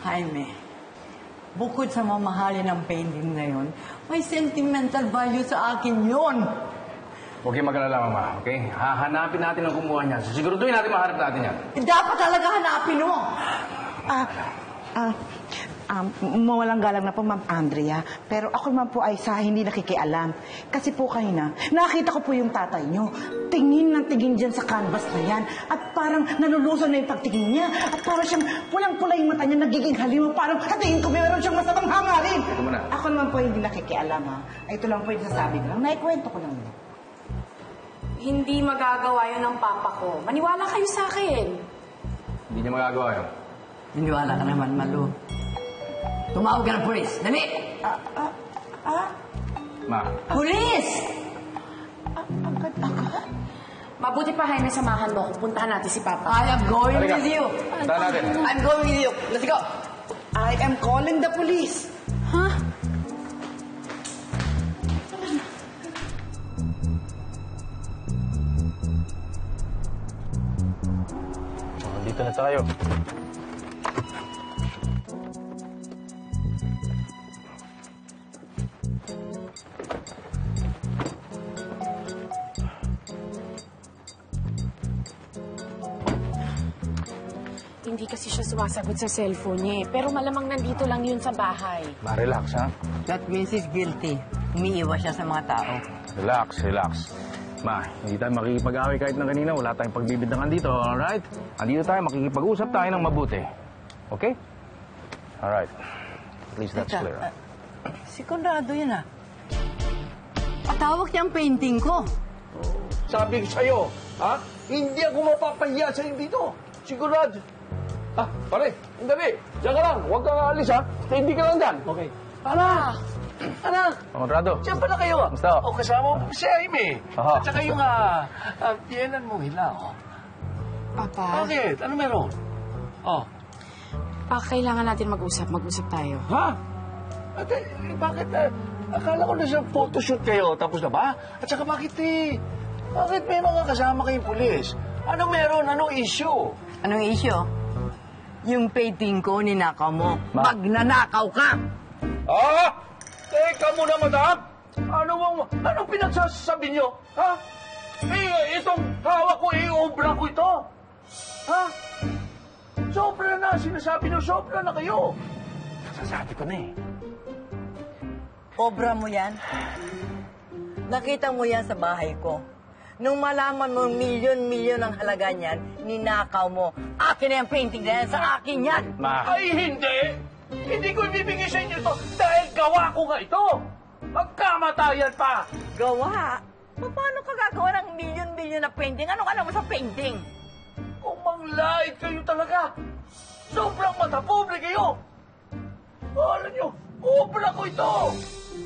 Jaime, bukod sa mamahalin ng painting na yun, may sentimental value sa akin yun. Huwag kayong mag-alala, Mama, okay? Hahanapin natin ang kumuha niya. Siguraduhin natin maharap natin yan. Dapat talaga hanapin mo. Mawalang galang na po, Ma'am Andrea. Pero ako naman po ay sa hindi nakikialam. Kasi po kanina, nakita ko po yung tatay nyo. Tingin ng tingin dyan sa canvas na yan. At parang nanulusan na yung pagtingin niya. At parang siyang pulang-pula yung mata niya, nagiging halimaw. Parang katingin ko, meron siyang masamang hangarin. Ako naman po hindi nakikialam, ha. Ito lang po yung sasabi ko lang. Naikwento ko lang yun. Hindi magagawa yun ng papa ko. Maniwala kayo sa akin. Hindi niya magagawa yun. Hiniwala ka naman, Malu. Tumawag ka ng pulis. Dali! Ma. Pulis! Agad-agad? Mabuti pa, Jaime, samahan mo kung puntahan natin si Papa. I am going Halika. with you. Puntahan natin. I'm going with you. Let's go. I am calling the police. Ha? Dito na tayo. Hindi kasi siya sumasagot sa cellphone niya eh. Pero malamang nandito lang yun sa bahay. Ma, relax, ha? That means he's guilty. Umiiwas siya sa mga tao. Relax, relax. Ma, hindi tayo makikipag-away kahit na kanina. Wala tayong pagbibintangan dito, alright? Andito tayo, makikipag-usap tayo ng mabuti. Okay? Alright. At least that's clear. Si Conrado yun, ah. Patawag niya ang painting ko. Sabi ko sa'yo, ha? Hindi ako mapapahiya sa'yo dito. Sigurado. Pare, hindi. Diyan ka lang. Huwag kang aalis, ha? Hindi ka lang dyan. Okay. Anak! Anak! Conrado. Diyan pala kayo, ah. Gusto? O, kasama mo si Jaime. Aha. At saka yung, piyanan mo hila, oh. Papa, Bakit? Ano meron? Oh. kailangan natin mag-usap. Mag-usap tayo. Ha? At, bakit, akala ko na sa photoshoot kayo, tapos na ba? At saka bakit, bakit may mga kasama kayong pulis? Ano meron? Anong issue? Anong issue? Yung painting ko, ninakaw mo. Ma. Magnanakaw ka! Teka muna, madam! Anong pinagsasabi niyo? Ha? Itong hawak ko, obra ko ito. Ha? Sobra na, sinasabi niyo, sobra na kayo. Sasabi ko na eh. Obra mo yan? Nakita mo yan sa bahay ko. Nung malaman mo milyon-milyon ang halaga niyan, ninakaw mo. Akin na yung painting na yan, sa akin yan! Ma. Ay, hindi! Hindi ko ibibigay sa inyo ito dahil gawa ko nga ito! Magkamatayan pa! Gawa? Paano ka gagawa ng milyon-milyon na painting? Anong alam mo sa painting? Kung manglait kayo talaga! Sobrang matapobre kayo! Alam nyo, obra ko ito!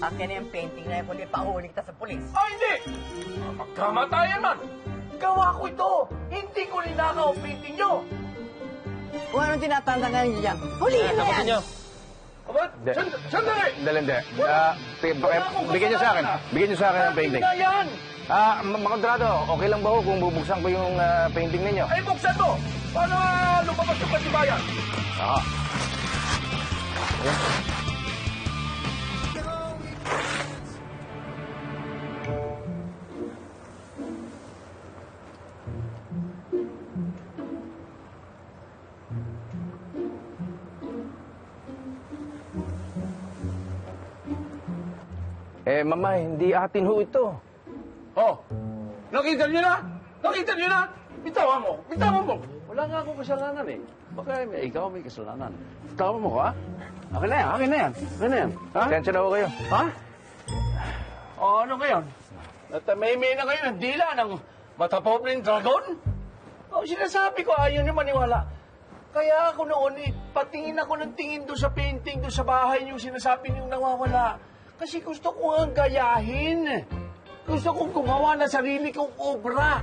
Akin na yung painting na yan, kundi pahuli kita sa pulis. Ay, hindi! Magkamatayan man! Gawa ko ito! Hindi ko ninakaw ang painting nyo! Kung anong tinatantangan niyo dyan, huliin mo yan! Aba, Hindi. sandali! Hindi. Bigyan niyo sa akin. Bigyan niyo sa akin ang painting. Hindi na yan! Mga Conrado, okay lang ba ho kung bubuksan ko yung painting ninyo? Ay, buksan mo! Paano lumabas yung patibayan? Mama, hindi atin ho ito. Oh, nakita niyo na? Nakita niyo na? Bitawan mo! Bitawan mo! Wala nga akong kasalanan eh. Baka ikaw may kasalanan. Bitawan mo, ha? Akin na yan, akin na yan. Akin na yan. Ha? Tensya na ho kayo. Ha? O, ano ngayon? Natamay-may na kayo ng dila ng matapobleng dragon? O, sinasabi ko, ayaw niyo maniwala. Kaya ako noon, patingin ako ng tingin doon sa painting, doon sa bahay niyo, sinasabi niyo nawawala. Kasi gusto ko ang gayahin. Gusto kong gumawa na sarili kong obra.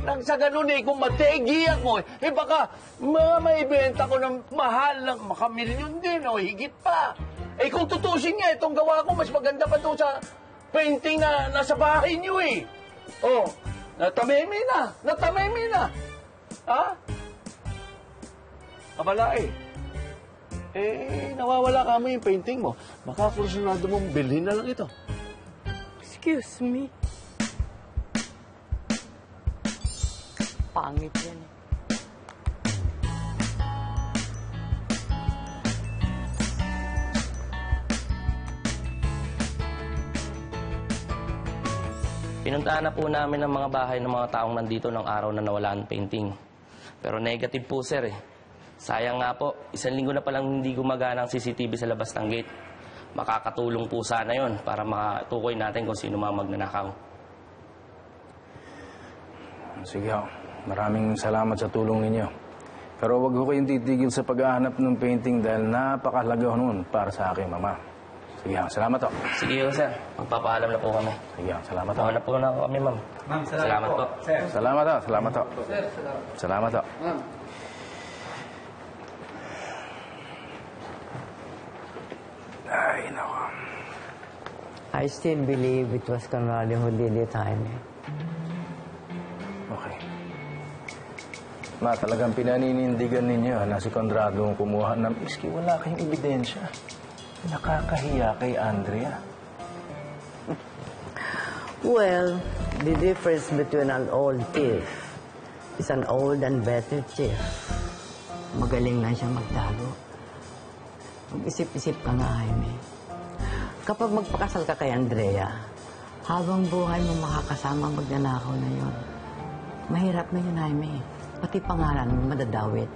Nang sa ganun kung mategi ako, baka maibenta ko ng mahal ng makamilyon din o higit pa. Kung tutusin nga, itong gawa ko, mas maganda pa doon sa painting na nasa bahay niyo Oh, natameme na. Natameme na. Ha? Abala nawawala kami yung painting mo. Baka kursunado mong bilhin na lang ito. Excuse me. Pangit yan eh. Pinuntahan na po namin ang mga bahay ng mga taong nandito ng araw na nawala ang painting. Pero negative po, sir eh. Sayang nga po, 1 linggo na palang hindi gumagana ang CCTV sa labas ng gate. Makakatulong po sana yon para makatukoy natin kung sino mga magnanakaw. Sige ho. Maraming salamat sa tulong ninyo. Pero wag ho kayong titigil sa paghahanap ng painting dahil napakahalaga ho nun para sa aking mama. Sige ho. Salamat ho. Sige ho, sir. Magpapaalam na po kami. Sige ho. Salamat ho. Mauna po na kami, ma'am. Ma'am, Salamat po. Sir. Salamat ho. Salamat ho. Sir, salamat. Salamat ho. Ma'am. Ay, nako. I still believe it was Conrado who did it, Jaime. Okay. Ma, talagang pinaninindigan ninyo na si Conrado ang kumuha ng miski wala kayong ebidensya. Nakakahiya kay Andrea. Well, the difference between an old thief is an old and better thief. Magaling lang siya magtago. Mag-isip-isip ka nga, Jaime. Kapag magpakasal ka kay Andrea, habang buhay mo makakasama ang magnanakaw na yon. Mahirap na yun, Jaime. Pati pangalan mo madadawit.